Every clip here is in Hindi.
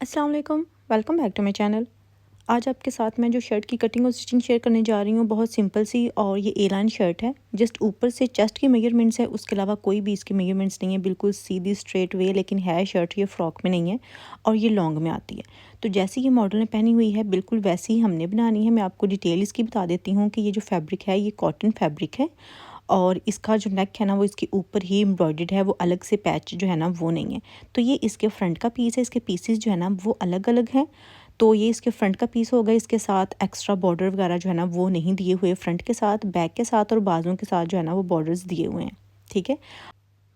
अस्सलाम वालेकुम, welcome back to my channel. आज आपके साथ मैं जो शर्ट की कटिंग और स्टिचिंग शेयर करने जा रही हूँ बहुत सिंपल सी, और ये ए लाइन शर्ट है। जस्ट ऊपर से चेस्ट की मेजरमेंट्स है, उसके अलावा कोई भी इसकी मेजरमेंट्स नहीं है। बिल्कुल सीधी स्ट्रेट वे, लेकिन है शर्ट ये फ्रॉक में नहीं है और ये लॉन्ग में आती है। तो जैसी ये मॉडल ने पहनी हुई है बिल्कुल वैसी ही हमने बनानी है। मैं आपको डिटेल इसकी बता देती हूँ कि ये जो फैब्रिक है ये कॉटन फैब्रिक है, और इसका जो नेक है ना वो इसके ऊपर ही एम्ब्रॉयडर्ड है, वो अलग से पैच जो है ना वो नहीं है। तो ये इसके फ्रंट का पीस है, इसके पीसेस जो है ना वो अलग अलग हैं। तो ये इसके फ्रंट का पीस होगा, इसके साथ एक्स्ट्रा बॉर्डर वगैरह जो है ना वो नहीं दिए हुए। फ्रंट के साथ, बैक के साथ और बाजुओं के साथ जो है ना वो बॉर्डर्स दिए हुए हैं। ठीक है,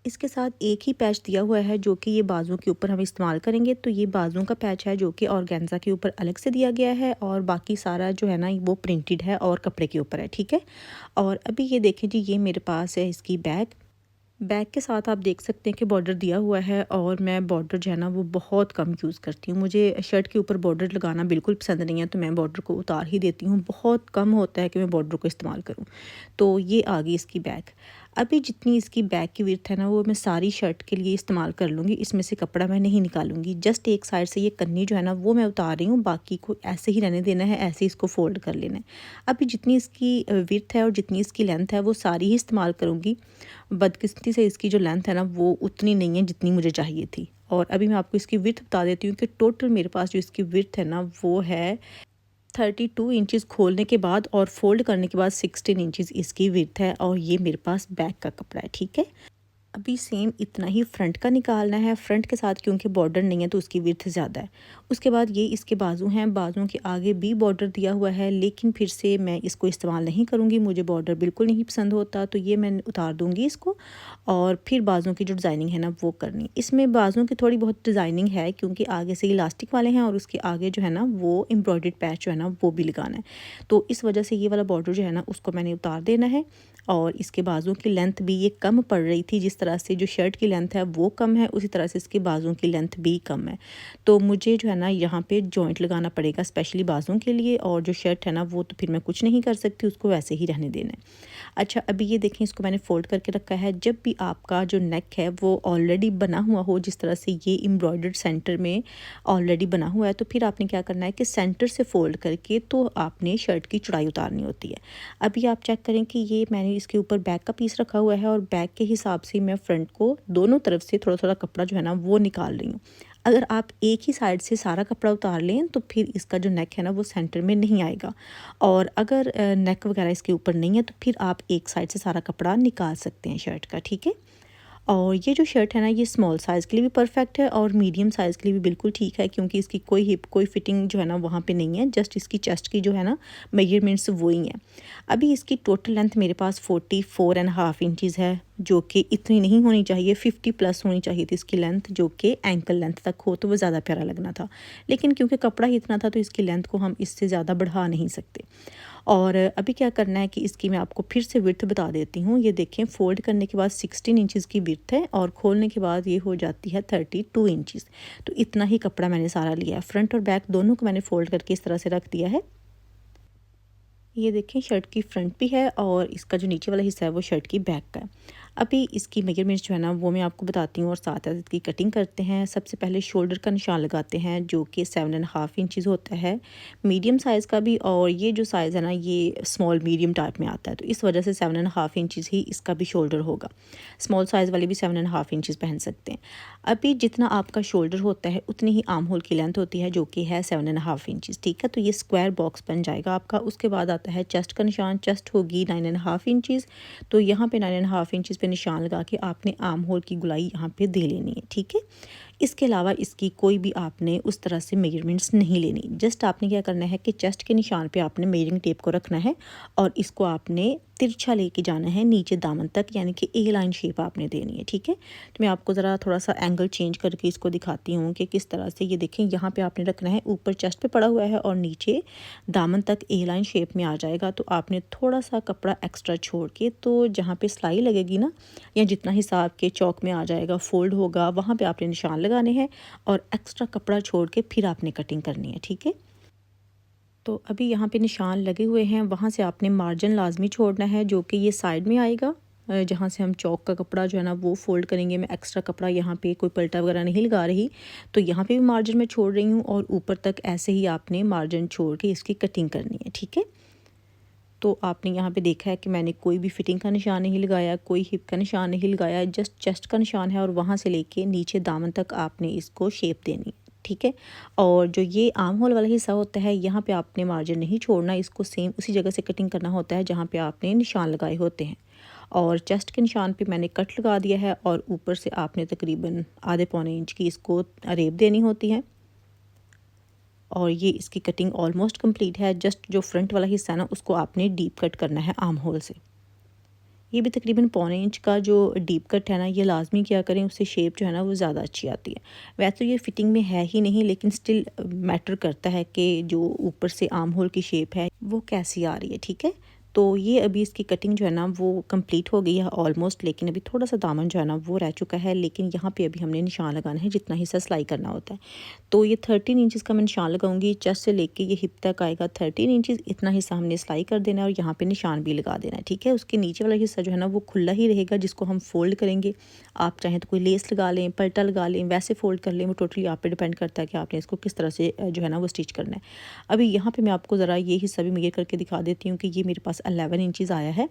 इसके साथ एक ही पैच दिया हुआ है जो कि ये बाजुओं के ऊपर हम इस्तेमाल करेंगे। तो ये बाजुओं का पैच है जो कि ऑर्गेन्जा के ऊपर अलग से दिया गया है, और बाकी सारा जो है ना वो प्रिंटेड है और कपड़े के ऊपर है। ठीक है, और अभी ये देखें जी, ये मेरे पास है इसकी बैक। बैक के साथ आप देख सकते हैं कि बॉर्डर दिया हुआ है, और मैं बॉर्डर जो है ना वो बहुत कम यूज़ करती हूँ। मुझे शर्ट के ऊपर बॉर्डर लगाना बिल्कुल पसंद नहीं है, तो मैं बॉर्डर को उतार ही देती हूँ। बहुत कम होता है कि मैं बॉर्डर को इस्तेमाल करूँ। तो ये आ गई इसकी बैक। अभी जितनी इसकी बैक की विड्थ है ना वो मैं सारी शर्ट के लिए इस्तेमाल कर लूँगी। इसमें से कपड़ा मैं नहीं निकालूंगी। जस्ट एक साइड से ये कन्नी जो है ना वो मैं उतार रही हूँ, बाकी को ऐसे ही रहने देना है, ऐसे ही इसको फोल्ड कर लेना है। अभी जितनी इसकी विड्थ है और जितनी इसकी लेंथ है वो सारी ही इस्तेमाल करूँगी। बदकिस्मती से इसकी जो लेंथ है ना वो उतनी नहीं है जितनी मुझे चाहिए थी। और अभी मैं आपको इसकी विड्थ बता देती हूँ कि टोटल मेरे पास जो इसकी विड्थ है ना वो है 32 इंचज़ खोलने के बाद, और फोल्ड करने के बाद 16 इंचज़ इसकी विड्थ है, और ये मेरे पास बैक का कपड़ा है। ठीक है, अभी सेम इतना ही फ्रंट का निकालना है। फ्रंट के साथ क्योंकि बॉर्डर नहीं है तो उसकी विड्थ ज़्यादा है। उसके बाद ये इसके बाजू हैं, बाजुओं के आगे भी बॉर्डर दिया हुआ है, लेकिन फिर से मैं इसको इस्तेमाल नहीं करूँगी। मुझे बॉर्डर बिल्कुल नहीं पसंद होता, तो ये मैं उतार दूँगी इसको। और फिर बाजुओं की जो डिज़ाइनिंग है ना वो करनी। इसमें बाजुओं की थोड़ी बहुत डिज़ाइनिंग है, क्योंकि आगे से इलास्टिक वाले हैं और उसके आगे जो है ना वो एम्ब्रॉयडर्ड पैच जो है ना वो भी लगाना है। तो इस वजह से ये वाला बॉर्डर जो है ना उसको मैंने उतार देना है। और इसके बाजुओं की लेंथ भी ये कम पड़ रही थी। जिस तरह से जो शर्ट की लेंथ है वो कम है, उसी तरह से इसके बाजुओं की लेंथ भी कम है। तो मुझे जो है ना यहाँ पे जॉइंट लगाना पड़ेगा स्पेशली बाजुओं के लिए, और जो शर्ट है ना वो तो फिर मैं कुछ नहीं कर सकती, उसको वैसे ही रहने देना है। अच्छा, अभी ये देखें, इसको मैंने फ़ोल्ड करके रखा है। जब भी आपका जो नेक है वो ऑलरेडी बना हुआ हो, जिस तरह से ये एम्ब्रॉयडर्ड सेंटर में ऑलरेडी बना हुआ है, तो फिर आपने क्या करना है कि सेंटर से फ़ोल्ड करके तो आपने शर्ट की चौड़ाई उतारनी होती है। अभी आप चेक करें कि ये मैंने इसके ऊपर बैक का पीस रखा हुआ है, और बैक के हिसाब से मैं फ्रंट को दोनों तरफ से थोड़ा थोड़ा कपड़ा जो है ना वो निकाल रही हूँ। अगर आप एक ही साइड से सारा कपड़ा उतार लें तो फिर इसका जो नेक है ना वो सेंटर में नहीं आएगा। और अगर नेक वगैरह इसके ऊपर नहीं है तो फिर आप एक साइड से सारा कपड़ा निकाल सकते हैं शर्ट का। ठीक है, और ये जो शर्ट है ना ये स्मॉल साइज़ के लिए भी परफेक्ट है और मीडियम साइज़ के लिए भी बिल्कुल ठीक है, क्योंकि इसकी कोई हिप कोई फिटिंग जो है ना वहाँ पे नहीं है। जस्ट इसकी चेस्ट की जो है ना मेजरमेंट्स वही हैं। अभी इसकी टोटल लेंथ मेरे पास 44.5 इंचज़ है, जो कि इतनी नहीं होनी चाहिए। 50 प्लस होनी चाहिए थी इसकी लेंथ, जो कि एंकल लेंथ तक हो तो वो ज़्यादा प्यारा लगना था। लेकिन क्योंकि कपड़ा ही इतना था तो इसकी लेंथ को हम इससे ज़्यादा बढ़ा नहीं सकते। और अभी क्या करना है कि इसकी मैं आपको फिर से विड्थ बता देती हूँ। ये देखें, फ़ोल्ड करने के बाद 16 इंचज़ की विड्थ है, और खोलने के बाद ये हो जाती है 32 इंचज़। तो इतना ही कपड़ा मैंने सारा लिया है। फ्रंट और बैक दोनों को मैंने फ़ोल्ड करके इस तरह से रख दिया है। ये देखें, शर्ट की फ्रंट भी है, और इसका जो नीचे वाला हिस्सा है वो शर्ट की बैक का है। अभी इसकी मेजरमेंट्स जो है ना वो मैं आपको बताती हूँ, और साथ साथ इसकी कटिंग करते हैं। सबसे पहले शोल्डर का निशान लगाते हैं, जो कि 7.5 इंचज़ होता है मीडियम साइज़ का भी, और ये जो साइज़ है ना ये स्मॉल मीडियम टाइप में आता है, तो इस वजह से 7.5 इंचज़ ही इसका भी शोल्डर होगा। स्मॉल साइज़ वाले भी 7.5 इंचज़ पहन सकते हैं। अभी जितना आपका शोल्डर होता है उतनी ही आर्म होल की लेंथ होती है, जो कि है 7.5 इंचज़। ठीक है, तो ये स्क्वायर बॉक्स बन जाएगा आपका। उसके बाद आता है चेस्ट का निशान। चेस्ट होगी 9.5 इंचज़। तो यहाँ पे 9.5 इंचज़ पे निशान लगा के आपने आर्म होल की गुलाई यहाँ पे दे लेनी है। ठीक है, इसके अलावा इसकी कोई भी आपने उस तरह से मेजरमेंट्स नहीं लेनी। जस्ट आपने क्या करना है कि चेस्ट के निशान पे आपने मेजरिंग टेप को रखना है, और इसको आपने तिरछा लेके जाना है नीचे दामन तक, यानी कि ए लाइन शेप आपने देनी है। ठीक है, तो मैं आपको ज़रा थोड़ा सा एंगल चेंज करके इसको दिखाती हूँ कि किस तरह से। ये देखें, यहाँ पे आपने रखना है, ऊपर चेस्ट पे पड़ा हुआ है और नीचे दामन तक ए लाइन शेप में आ जाएगा। तो आपने थोड़ा सा कपड़ा एक्स्ट्रा छोड़ के, तो जहाँ पे सिलाई लगेगी ना, या जितना हिस्सा आपके चौक में आ जाएगा फोल्ड होगा, वहाँ पे आपने निशान लगाने हैं, और एक्स्ट्रा कपड़ा छोड़ के फिर आपने कटिंग करनी है। ठीक है, तो अभी यहाँ पे निशान लगे हुए हैं, वहाँ से आपने मार्जिन लाजमी छोड़ना है, जो कि ये साइड में आएगा। जहाँ से हम चौक का कपड़ा जो है ना वो फ़ोल्ड करेंगे। मैं एक्स्ट्रा कपड़ा यहाँ पे कोई पलटा वगैरह नहीं लगा रही, तो यहाँ पे भी मार्जिन मैं छोड़ रही हूँ और ऊपर तक ऐसे ही आपने मार्जिन छोड़ के इसकी कटिंग करनी है, ठीक है। तो आपने यहाँ पे देखा है कि मैंने कोई भी फिटिंग का निशान नहीं लगाया, कोई हिप का निशान नहीं लगाया, जस्ट चेस्ट का निशान है और वहाँ से लेके नीचे दामन तक आपने इसको शेप देनी है, ठीक है। और जो ये आर्म होल वाला हिस्सा होता है, यहाँ पे आपने मार्जिन नहीं छोड़ना, इसको सेम उसी जगह से कटिंग करना होता है जहाँ पे आपने निशान लगाए होते हैं। और चेस्ट के निशान पे मैंने कट लगा दिया है और ऊपर से आपने तकरीबन आधे पौने इंच की इसको अरेब देनी होती है। और ये इसकी कटिंग ऑलमोस्ट कंप्लीट है। जस्ट जो फ्रंट वाला हिस्सा है ना उसको आपने डीप कट करना है आर्म होल से। ये भी तकरीबन पौने इंच का जो डीप कट है ना, ये लाजमी किया करें, उससे शेप जो है ना वो ज़्यादा अच्छी आती है। वैसे तो ये फिटिंग में है ही नहीं, लेकिन स्टिल मैटर करता है कि जो ऊपर से आर्म होल की शेप है वो कैसी आ रही है, ठीक है। तो ये अभी इसकी कटिंग जो है ना वो कंप्लीट हो गई है ऑलमोस्ट, लेकिन अभी थोड़ा सा दामन जो है ना वो रह चुका है। लेकिन यहाँ पे अभी हमने निशान लगाना है जितना हिस्सा सिलाई करना होता है। तो ये 13 इंचज़ का मैं निशान लगाऊंगी। चेस्ट से लेके ये हिप तक आएगा 13 इंचज़, इतना हिस्सा हमने सिलाई कर देना है और यहाँ पे निशान भी लगा देना है, ठीक है। उसके नीचे वाला हिस्सा जो है ना वो खुला ही रहेगा, जिसको हम फोल्ड करेंगे। आप चाहें तो कोई लेस लगा लें, पल्टा लगा लें, वैसे फोल्ड कर लें, वो टोटली आप पे डिपेंड करता है कि आपने इसको किस तरह से जो है ना वो स्टिच करना है। अभी यहाँ पर मैं आपको ज़रा ये हिस्सा भी मेजर करके दिखा देती हूँ कि ये मेरे पास 11 इंचज़ आया है,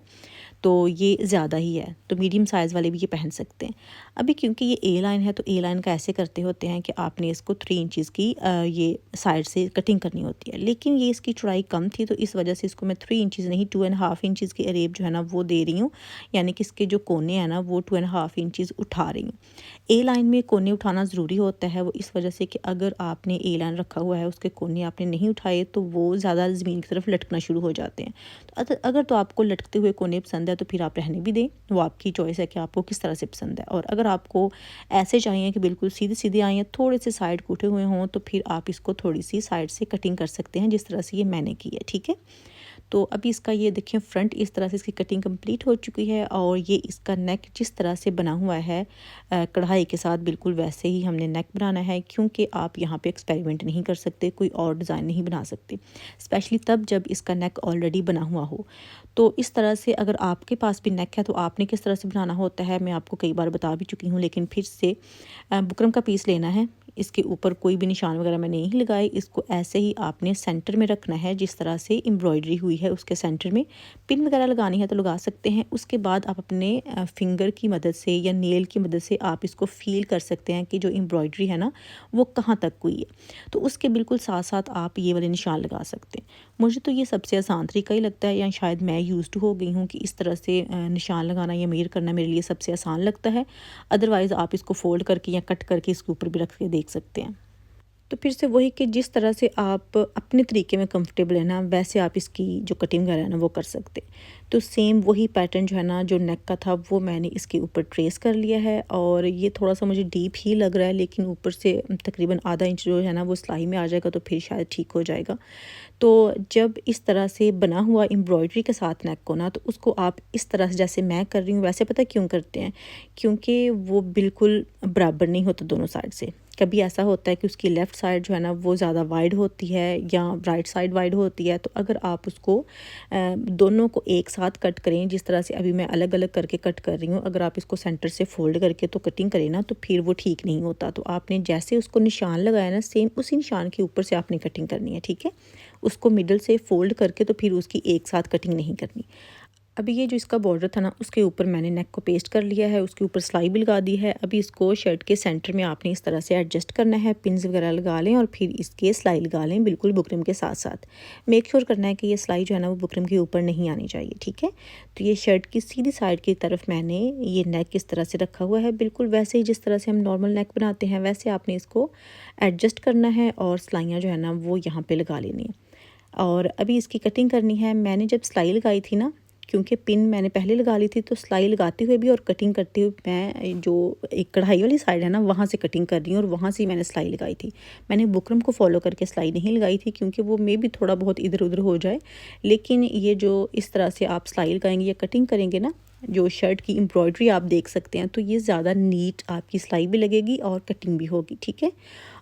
तो ये ज़्यादा ही है, तो मीडियम साइज़ वाले भी ये पहन सकते हैं। अभी क्योंकि ये ए लाइन है, तो ए लाइन का ऐसे करते होते हैं कि आपने इसको 3 इंचज़ की ये साइड से कटिंग करनी होती है। लेकिन ये इसकी चौड़ाई कम थी, तो इस वजह से इसको मैं 3 इंचज़ नहीं 2.5 इंचज़ की अरेब जो है ना वो दे रही हूँ, यानी कि इसके जो कोने हैं ना वो 2.5 इंचज़ उठा रही हूँ। ए लाइन में कोने उठाना ज़रूरी होता है, वो इस वजह से कि अगर आपने ए लाइन रखा हुआ है, उसके कोने आपने नहीं उठाए, तो वो ज़्यादा ज़मीन की तरफ लटकना शुरू हो जाते हैं। तो अगर तो आपको लटकते हुए कोने पसंद है तो फिर आप रहने भी दें, वो आपकी चॉइस है कि आपको किस तरह से पसंद है। और अगर आपको ऐसे चाहिए कि बिल्कुल सीधे सीधे आए हैं, थोड़े से साइड को उठे हुए हों, तो फिर आप इसको थोड़ी सी साइड से कटिंग कर सकते हैं, जिस तरह से ये मैंने की है, ठीक है। तो अभी इसका ये देखिए फ्रंट इस तरह से इसकी कटिंग कंप्लीट हो चुकी है और ये इसका नेक जिस तरह से बना हुआ है कढ़ाई के साथ, बिल्कुल वैसे ही हमने नेक बनाना है, क्योंकि आप यहाँ पे एक्सपेरिमेंट नहीं कर सकते, कोई और डिज़ाइन नहीं बना सकते, स्पेशली तब जब इसका नेक ऑलरेडी बना हुआ हो। तो इस तरह से अगर आपके पास भी नेक है तो आपने किस तरह से बनाना होता है मैं आपको कई बार बता भी चुकी हूँ, लेकिन फिर से बुकरम का पीस लेना है, इसके ऊपर कोई भी निशान वगैरह मैं नहीं लगाए, इसको ऐसे ही आपने सेंटर में रखना है, जिस तरह से एम्ब्रॉयडरी हुई है उसके सेंटर में। पिन वगैरह लगानी है तो लगा सकते हैं। उसके बाद आप अपने फिंगर की मदद से या नेल की मदद से आप इसको फील कर सकते हैं कि जो एम्ब्रॉयडरी है ना वो कहाँ तक हुई है, तो उसके बिल्कुल साथ साथ आप ये वाले निशान लगा सकते हैं। मुझे तो ये सबसे आसान तरीका ही लगता है, या शायद मैं यूज्ड हो गई हूँ कि इस तरह से निशान लगाना या मेजर करना मेरे लिए सबसे आसान लगता है। अदरवाइज़ आप इसको फोल्ड करके या कट करके इसके ऊपर भी रख के देख सकते हैं। तो फिर से वही कि जिस तरह से आप अपने तरीके में कंफर्टेबल है ना, वैसे आप इसकी जो कटिंग वगैरह है ना वो कर सकते हैं। तो सेम वही पैटर्न जो है ना जो नेक का था वो मैंने इसके ऊपर ट्रेस कर लिया है, और ये थोड़ा सा मुझे डीप ही लग रहा है, लेकिन ऊपर से तकरीबन आधा इंच जो है ना वो सिलाई में आ जाएगा तो फिर शायद ठीक हो जाएगा। तो जब इस तरह से बना हुआ एम्ब्रॉयडरी के साथ नेक को ना, तो उसको आप इस तरह से जैसे मैं कर रही हूँ वैसे पता क्यों करते हैं, क्योंकि वो बिल्कुल बराबर नहीं होता दोनों साइड से। कभी ऐसा होता है कि उसकी लेफ़्ट साइड जो है ना वो ज़्यादा वाइड होती है या राइट साइड वाइड होती है, तो अगर आप उसको दोनों को एक साथ कट करें, जिस तरह से अभी मैं अलग अलग करके कट कर रही हूँ, अगर आप इसको सेंटर से फोल्ड करके तो कटिंग करें ना, तो फिर वो ठीक नहीं होता। तो आपने जैसे उसको निशान लगाया ना, सेम उसी निशान के ऊपर से आपने कटिंग करनी है, ठीक है। उसको मिडल से फोल्ड करके तो फिर उसकी एक साथ कटिंग नहीं करनी। अभी ये जो इसका बॉर्डर था ना उसके ऊपर मैंने नेक को पेस्ट कर लिया है, उसके ऊपर सिलाई भी लगा दी है। अभी इसको शर्ट के सेंटर में आपने इस तरह से एडजस्ट करना है, पिन्स वगैरह लगा लें और फिर इसके सिलाई लगा लें बिल्कुल बुकरम के साथ साथ। मेक श्योर करना है कि ये सिलाई जो है ना वो बुकरम के ऊपर नहीं आनी चाहिए, ठीक है। तो ये शर्ट की सीधी साइड की तरफ मैंने ये नेक इस तरह से रखा हुआ है, बिल्कुल वैसे ही जिस तरह से हम नॉर्मल नेक बनाते हैं वैसे आपने इसको एडजस्ट करना है और सिलाइयाँ जो है ना वो यहाँ पर लगा लेनी है। और अभी इसकी कटिंग करनी है। मैंने जब सिलाई लगाई थी ना, क्योंकि पिन मैंने पहले लगा ली थी, तो सिलाई लगाते हुए भी और कटिंग करते हुए मैं जो एक कढ़ाई वाली साइड है ना वहाँ से कटिंग कर रही हूँ और वहाँ से मैंने सिलाई लगाई थी। मैंने बुकरम को फॉलो करके सिलाई नहीं लगाई थी, क्योंकि वो मे भी थोड़ा बहुत इधर उधर हो जाए। लेकिन ये जो इस तरह से आप सिलाई लगाएंगे या कटिंग करेंगे ना, जो शर्ट की एम्ब्रॉयडरी आप देख सकते हैं, तो ये ज़्यादा नीट आपकी सिलाई भी लगेगी और कटिंग भी होगी, ठीक है।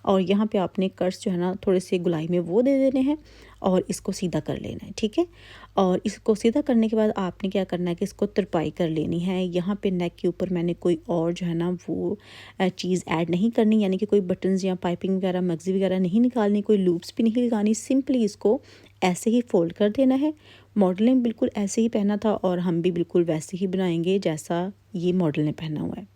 और यहाँ पे आपने कट्स जो है ना थोड़े से गुलाई में वो दे देने हैं और इसको सीधा कर लेना है, ठीक है। और इसको सीधा करने के बाद आपने क्या करना है कि इसको तुरपाई कर लेनी है। यहाँ पे नेक के ऊपर मैंने कोई और जो है ना वो चीज़ ऐड नहीं करनी, यानी कि कोई बटन्स या पाइपिंग वगैरह मगज़ी वगैरह नहीं निकालनी, कोई लूप्स भी नहीं लगानी। सिंपली इसको ऐसे ही फ़ोल्ड कर देना है। मॉडल ने बिल्कुल ऐसे ही पहना था और हम भी बिल्कुल वैसे ही बनाएंगे जैसा ये मॉडल ने पहना हुआ है,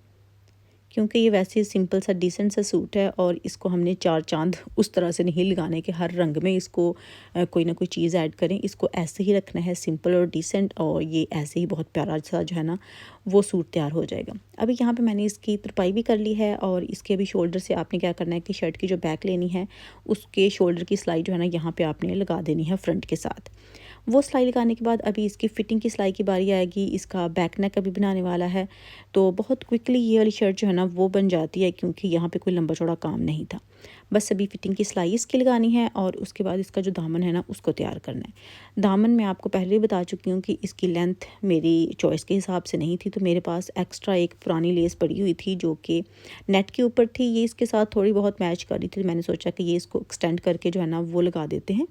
क्योंकि ये वैसे ही सिंपल सा डिसेंट सा सूट है और इसको हमने चार चांद उस तरह से नहीं लगाने के हर रंग में इसको कोई ना कोई चीज़ ऐड करें। इसको ऐसे ही रखना है सिंपल और डिसेंट, और ये ऐसे ही बहुत प्यारा सा जो है ना वो सूट तैयार हो जाएगा। अभी यहाँ पे मैंने इसकी तुरपाई भी कर ली है और इसके अभी शोल्डर से आपने क्या करना है कि शर्ट की जो बैक लेनी है उसके शोल्डर की सिलाई जो है ना यहाँ पे आपने लगा देनी है फ्रंट के साथ। वो सिलाई लगाने के बाद अभी इसकी फ़िटिंग की सिलाई की बारी आएगी। इसका बैक नेक अभी बनाने वाला है, तो बहुत क्विकली ये वाली शर्ट जो है ना वो बन जाती है, क्योंकि यहाँ पे कोई लंबा चौड़ा काम नहीं था। बस अभी फ़िटिंग की सिलाई इसकी लगानी है और उसके बाद इसका जो दामन है ना उसको तैयार करना है। दामन मैं आपको पहले ही बता चुकी हूँ कि इसकी लेंथ मेरी चॉइस के हिसाब से नहीं थी, तो मेरे पास एक्स्ट्रा एक पुरानी लेस पड़ी हुई थी जो कि नेट के ऊपर थी। ये इसके साथ थोड़ी बहुत मैच कर रही थी, तो मैंने सोचा कि ये इसको एक्सटेंड करके जो है ना वो लगा देते हैं।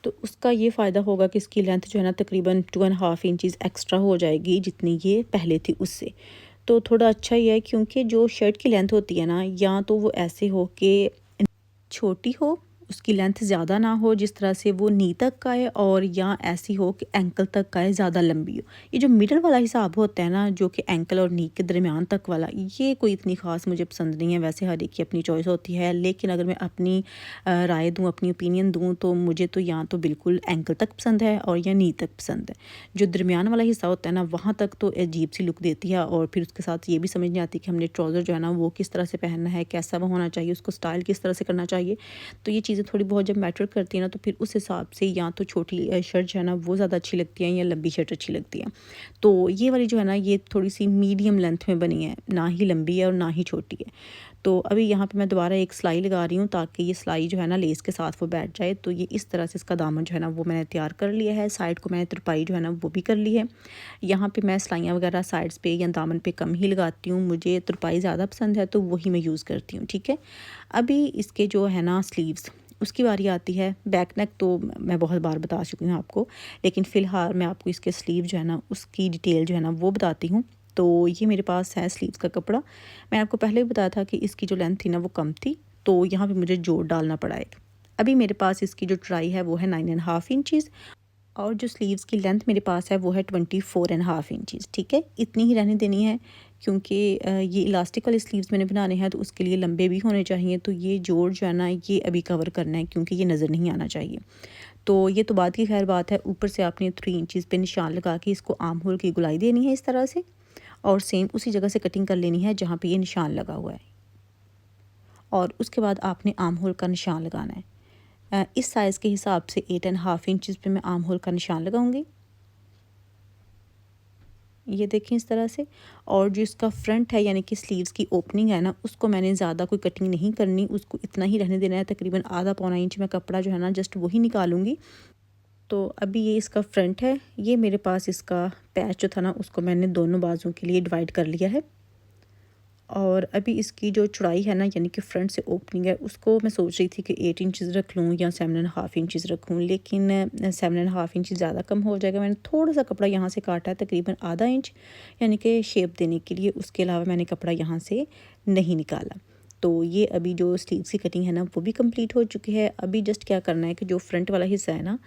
तो उसका ये फ़ायदा होगा कि इसकी लेंथ जो है ना तकरीबन 2.5 इंचज़ एक्स्ट्रा हो जाएगी जितनी ये पहले थी उससे। तो थोड़ा अच्छा ही है, क्योंकि जो शर्ट की लेंथ होती है ना, या तो वो ऐसे हो कि छोटी हो, उसकी लेंथ ज़्यादा ना हो जिस तरह से वो नी तक का है, और या ऐसी हो कि एंकल तक का है, ज़्यादा लंबी हो। ये जो मिडल वाला हिसाब होता है ना, जो कि एंकल और नी के दरमियान तक वाला, ये कोई इतनी ख़ास मुझे पसंद नहीं है। वैसे हर एक की अपनी चॉइस होती है, लेकिन अगर मैं अपनी राय दूँ, अपनी ओपिनियन दूँ, तो मुझे तो या तो बिल्कुल एंकल तक पसंद है और या नी तक पसंद है। जो दरमियान वाला हिस्सा होता है ना, वहाँ तक तो अजीब सी लुक देती है, और फिर उसके साथ ये भी समझ नहीं आती कि हमने ट्राउज़र जो है ना वो किस तरह से पहनना है, कैसा वो होना चाहिए, उसको स्टाइल किस तरह से करना चाहिए। तो ये चीज़ें थोड़ी बहुत जब मैटर करती हैं ना, तो फिर उस हिसाब से या तो छोटी शर्ट जो है ना वो ज़्यादा अच्छी लगती है या लंबी शर्ट अच्छी लगती है। तो ये वाली जो है ना ये थोड़ी सी मीडियम लेंथ में बनी है, ना ही लंबी है और ना ही छोटी है। तो अभी यहाँ पे मैं दोबारा एक सिलाई लगा रही हूँ ताकि ये सिलाई जो है ना लेस के साथ वो बैठ जाए। तो ये इस तरह से इसका दामन जो है ना वो मैंने तैयार कर लिया है। साइड को मैंने तुरपाई जो है ना वो भी कर ली है। यहाँ पे मैं सिलाइयाँ वगैरह साइड्स पे या दामन पे कम ही लगाती हूँ, मुझे तुरपाई ज़्यादा पसंद है तो वही मैं यूज़ करती हूँ, ठीक है। अभी इसके जो है ना स्लीव्स, उसकी बारी आती है। बैक नेक तो मैं बहुत बार बता चुकी हूँ आपको, लेकिन फ़िलहाल मैं आपको इसके स्लीव जो है ना उसकी डिटेल जो है ना वो बताती हूँ। तो ये मेरे पास है स्लीव्स का कपड़ा। मैं आपको पहले भी बताया था कि इसकी जो लेंथ थी ना वो कम थी, तो यहाँ पे मुझे जोड़ डालना पड़ा एक। अभी मेरे पास इसकी जो ट्राई है वो है 9.5 इंचज़, और जो स्लीव्स की लेंथ मेरे पास है वो है 24.5 इंचज़, ठीक है। इतनी ही रहने देनी है, क्योंकि ये इलास्टिक वाले स्लीव्स मैंने बनाने हैं तो उसके लिए लंबे भी होने चाहिए। तो ये जोड़ जो है ना ये अभी कवर करना है, क्योंकि ये नज़र नहीं आना चाहिए। तो ये तो बात की खैर बात है। ऊपर से आपने 3 इंचज़ पे निशान लगा के इसको आर्म होल की गुलाई देनी है इस तरह से, और सेम उसी जगह से कटिंग कर लेनी है जहाँ पे ये निशान लगा हुआ है, और उसके बाद आपने आर्म होल का निशान लगाना है। इस साइज़ के हिसाब से 8.5 इंचज़ पे मैं आर्म होल का निशान लगाऊंगी, ये देखें इस तरह से। और जो इसका फ्रंट है यानी कि स्लीव्स की ओपनिंग है ना, उसको मैंने ज़्यादा कोई कटिंग नहीं करनी, उसको इतना ही रहने देना है। तकरीबन आधा पौना इंच में कपड़ा जो है ना जस्ट वही निकालूंगी। तो अभी ये इसका फ्रंट है। ये मेरे पास इसका पैच जो था ना उसको मैंने दोनों बाजुओं के लिए डिवाइड कर लिया है। और अभी इसकी जो चौड़ाई है ना यानी कि फ्रंट से ओपनिंग है, उसको मैं सोच रही थी कि 8 इंचज़ रख लूँ या 7.5 इंचज़ रखूँ, लेकिन 7.5 इंच ज़्यादा कम हो जाएगा। मैंने थोड़ा सा कपड़ा यहाँ से काटा है, तकरीबन आधा इंच, यानी कि शेप देने के लिए। उसके अलावा मैंने कपड़ा यहाँ से नहीं निकाला। तो ये अभी जो स्लीव्स की कटिंग है ना वो भी कंप्लीट हो चुकी है। अभी जस्ट क्या करना है कि जो फ्रंट वाला हिस्सा है ना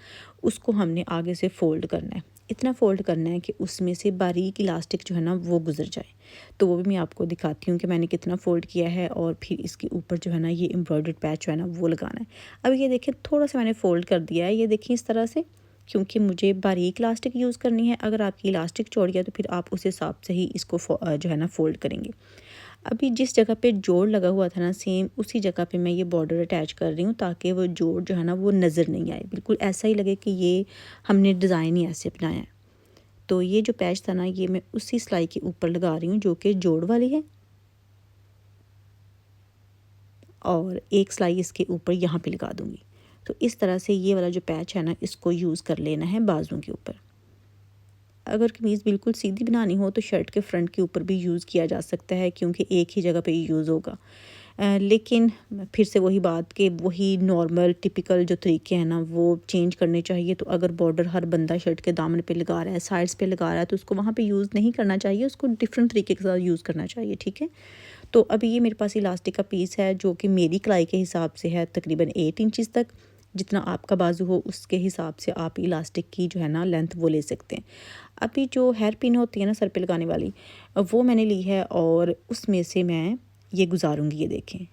उसको हमने आगे से फ़ोल्ड करना है। इतना फ़ोल्ड करना है कि उसमें से बारीक इलास्टिक जो है ना वो गुजर जाए। तो वो भी मैं आपको दिखाती हूँ कि मैंने कितना फ़ोल्ड किया है, और फिर इसके ऊपर जो है ना ये एम्ब्रॉयडर्ड पैच जो है ना वो लगाना है। अब ये देखिए थोड़ा सा मैंने फ़ोल्ड कर दिया है, ये देखिए इस तरह से, क्योंकि मुझे बारीक इलास्टिक यूज़ करनी है। अगर आपकी इलास्टिक चौड़ी है तो फिर आप उस हिसाब से ही इसको जो है ना फ़ोल्ड करेंगे। अभी जिस जगह पे जोड़ लगा हुआ था ना सेम उसी जगह पे मैं ये बॉर्डर अटैच कर रही हूँ, ताकि वो जोड़ जो है ना वो नज़र नहीं आए, बिल्कुल ऐसा ही लगे कि ये हमने डिज़ाइन ही ऐसे बनाया है। तो ये जो पैच था ना ये मैं उसी सिलाई के ऊपर लगा रही हूँ जो कि जोड़ वाली है, और एक सिलाई इसके ऊपर यहाँ पे लगा दूँगी। तो इस तरह से ये वाला जो पैच है ना इसको यूज़ कर लेना है बाजुओं के ऊपर। अगर कमीज़ बिल्कुल सीधी बनानी हो तो शर्ट के फ्रंट के ऊपर भी यूज़ किया जा सकता है, क्योंकि एक ही जगह पे यूज़ होगा। लेकिन फिर से वही बात कि वही नॉर्मल टिपिकल जो तरीके हैं ना वो चेंज करने चाहिए। तो अगर बॉर्डर हर बंदा शर्ट के दामन पे लगा रहा है, साइड्स पे लगा रहा है, तो उसको वहाँ पे यूज़ नहीं करना चाहिए, उसको डिफरेंट तरीके के साथ यूज़ करना चाहिए, ठीक है। तो अभी ये मेरे पास इलास्टिक का पीस है जो कि मेरी कलाई के हिसाब से है तकरीबन 8 इंचज़ तक। जितना आपका बाजू हो उसके हिसाब से आप इलास्टिक की जो है ना लेंथ वो ले सकते हैं। अभी जो हेयर पिन होती है ना सर पे लगाने वाली, वो मैंने ली है और उसमें से मैं ये गुजारूँगी, ये देखें।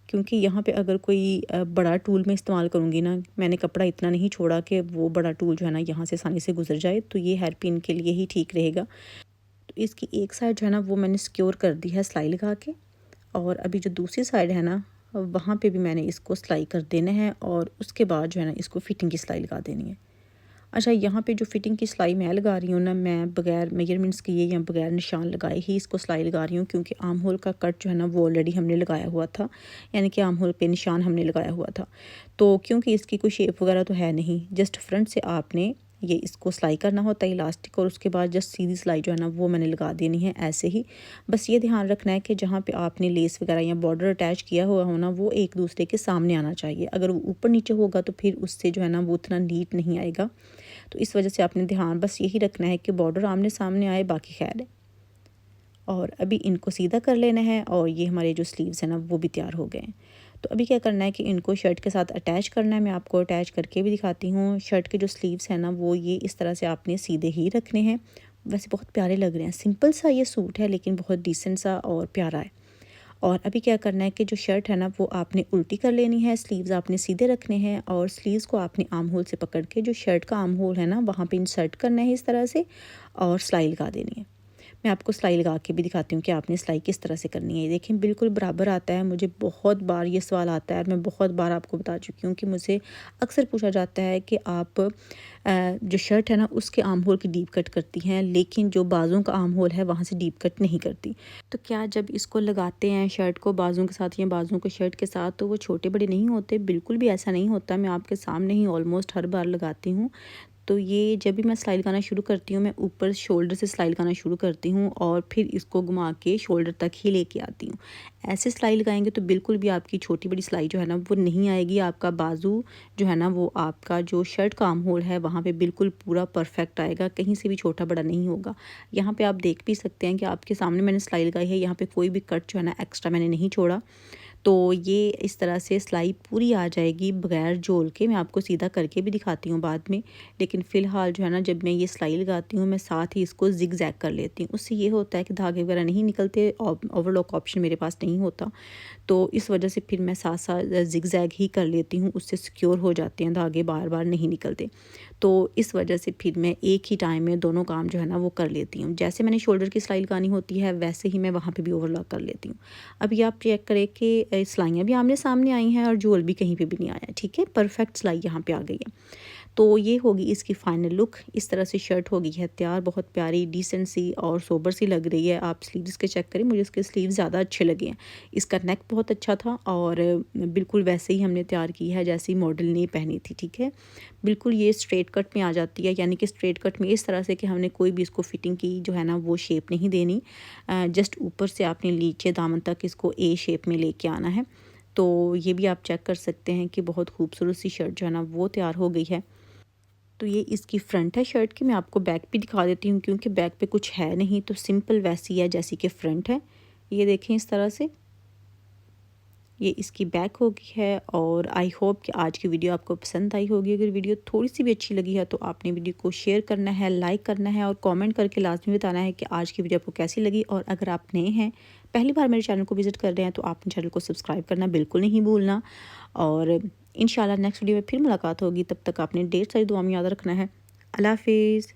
क्योंकि यहाँ पे अगर कोई बड़ा टूल मैं इस्तेमाल करूँगी ना, मैंने कपड़ा इतना नहीं छोड़ा कि वो बड़ा टूल जो है ना यहाँ से आसानी से गुजर जाए, तो ये हेयर पिन के लिए ही ठीक रहेगा। तो इसकी एक साइड जो है ना वो मैंने सिक्योर कर दी है सिलाई लगा के, और अभी जो दूसरी साइड है ना वहाँ पे भी मैंने इसको सिलाई कर देना है और उसके बाद जो है ना इसको फिटिंग की सिलाई लगा देनी है। अच्छा, यहाँ पे जो फिटिंग की सिलाई मैं लगा रही हूँ ना, मैं बगैर मेजरमेंट्स किए या बगैर निशान लगाए ही इसको सिलाई लगा रही हूँ, क्योंकि आर्म होल का कट जो है ना वो ऑलरेडी हमने लगाया हुआ था, यानी कि आर्म होल पे निशान हमने लगाया हुआ था। तो क्योंकि इसकी कोई शेप वगैरह तो है नहीं, जस्ट फ्रंट से आपने ये इसको सिलाई करना होता है इलास्टिक, और उसके बाद जस्ट सीधी सिलाई जो है ना वो मैंने लगा देनी है ऐसे ही। बस ये ध्यान रखना है कि जहाँ पे आपने लेस वगैरह या बॉर्डर अटैच किया हुआ हो ना वो एक दूसरे के सामने आना चाहिए। अगर वो ऊपर नीचे होगा तो फिर उससे जो है ना वो उतना नीट नहीं आएगा। तो इस वजह से आपने ध्यान बस यही रखना है कि बॉर्डर आमने सामने आए, बाकी खैर है। और अभी इनको सीधा कर लेना है और ये हमारे जो स्लीव्स हैं ना वो भी तैयार हो गए हैं। तो अभी क्या करना है कि इनको शर्ट के साथ अटैच करना है। मैं आपको अटैच करके भी दिखाती हूँ। शर्ट के जो स्लीव्स हैं ना वो ये इस तरह से आपने सीधे ही रखने हैं। वैसे बहुत प्यारे लग रहे हैं, सिंपल सा ये सूट है लेकिन बहुत डिसेंट सा और प्यारा है। और अभी क्या करना है कि जो शर्ट है ना वो आपने उल्टी कर लेनी है, स्लीव्स आपने सीधे रखने हैं और स्लीव्स को आपने आर्म होल से पकड़ के जो शर्ट का आर्म होल है ना वहाँ पे इंसर्ट करना है इस तरह से, और सिलाई लगा देनी है। मैं आपको सिलाई लगा के भी दिखाती हूँ कि आपने सिलाई किस तरह से करनी है। देखें बिल्कुल बराबर आता है। मुझे बहुत बार ये सवाल आता है, मैं बहुत बार आपको बता चुकी हूँ कि मुझसे अक्सर पूछा जाता है कि आप जो शर्ट है ना उसके आर्म होल की डीप कट करती हैं, लेकिन जो बाजुओं का आर्म होल है वहाँ से डीप कट नहीं करती। तो क्या जब इसको लगाते हैं शर्ट को बाजुओं के साथ या बाजुओं को शर्ट के साथ तो वो छोटे बड़े नहीं होते? बिल्कुल भी ऐसा नहीं होता। मैं आपके सामने ही ऑलमोस्ट हर बार लगाती हूँ। तो ये जब भी मैं सिलाई लगाना शुरू करती हूँ, मैं ऊपर शोल्डर से सिलाई लगाना शुरू करती हूँ और फिर इसको घुमा के शोल्डर तक ही लेके आती हूँ। ऐसे सिलाई लगाएंगे तो बिल्कुल भी आपकी छोटी बड़ी सिलाई जो है ना वो नहीं आएगी। आपका बाजू जो है ना वो आपका जो शर्ट का आर्म होल है वहाँ पे बिल्कुल पूरा परफेक्ट आएगा, कहीं से भी छोटा बड़ा नहीं होगा। यहाँ पे आप देख भी सकते हैं कि आपके सामने मैंने सिलाई लगाई है, यहाँ पे कोई भी कट जो है ना एक्स्ट्रा मैंने नहीं छोड़ा। तो ये इस तरह से सिलाई पूरी आ जाएगी बगैर जोड़ के। मैं आपको सीधा करके भी दिखाती हूँ बाद में, लेकिन फ़िलहाल जो है ना जब मैं ये सिलाई लगाती हूँ मैं साथ ही इसको ज़िग ज़ैग कर लेती हूँ। उससे ये होता है कि धागे वगैरह नहीं निकलते, ओवरलॉक ऑप्शन मेरे पास नहीं होता, तो इस वजह से फिर मैं साथ साथ ज़िग ज़ैग ही कर लेती हूँ। उससे सिक्योर हो जाते हैं धागे, बार बार नहीं निकलते। तो इस वजह से फिर मैं एक ही टाइम में दोनों काम जो है ना वो कर लेती हूँ। जैसे मैंने शोल्डर की सिलाई लगानी होती है वैसे ही मैं वहाँ पे भी ओवरलॉक कर लेती हूँ। अभी आप चेक करें कि सिलाइयाँ भी आमने सामने आई हैं और जोल भी कहीं पे भी नहीं आया, ठीक है। परफेक्ट सिलाई यहाँ पे आ गई है। तो ये होगी इसकी फ़ाइनल लुक। इस तरह से शर्ट हो गई है तैयार, बहुत प्यारी डिसेंट सी और सोबर सी लग रही है। आप स्लीव्स के चेक करें, मुझे इसके स्लीव ज़्यादा अच्छे लगे हैं। इसका नेक बहुत अच्छा था और बिल्कुल वैसे ही हमने तैयार की है जैसी मॉडल ने पहनी थी, ठीक है। बिल्कुल ये स्ट्रेट कट में आ जाती है, यानी कि स्ट्रेट कट में इस तरह से कि हमने कोई भी इसको फिटिंग की जो है ना वो शेप नहीं देनी। जस्ट ऊपर से आपने नीचे दामन तक इसको ए शेप में लेके आना है। तो ये भी आप चेक कर सकते हैं कि बहुत खूबसूरत सी शर्ट जो है ना वो तैयार हो गई है। तो ये इसकी फ्रंट है शर्ट की। मैं आपको बैक भी दिखा देती हूँ क्योंकि बैक पे कुछ है नहीं, तो सिंपल वैसी है जैसी कि फ्रंट है। ये देखें इस तरह से ये इसकी बैक होगी है। और आई होप कि आज की वीडियो आपको पसंद आई होगी। अगर वीडियो थोड़ी सी भी अच्छी लगी है तो आपने वीडियो को शेयर करना है, लाइक करना है और कमेंट करके लाजमी बताना है कि आज की वीडियो आपको कैसी लगी। और अगर आप नए हैं, पहली बार मेरे चैनल को विज़िट कर रहे हैं, तो आपने चैनल को सब्सक्राइब करना बिल्कुल नहीं भूलना। और इंशाल्लाह नेक्स्ट वीडियो में फिर मुलाकात होगी। तब तक आपने ढेर सारी दुआ में याद रखना है। अल्लाह हाफिज़।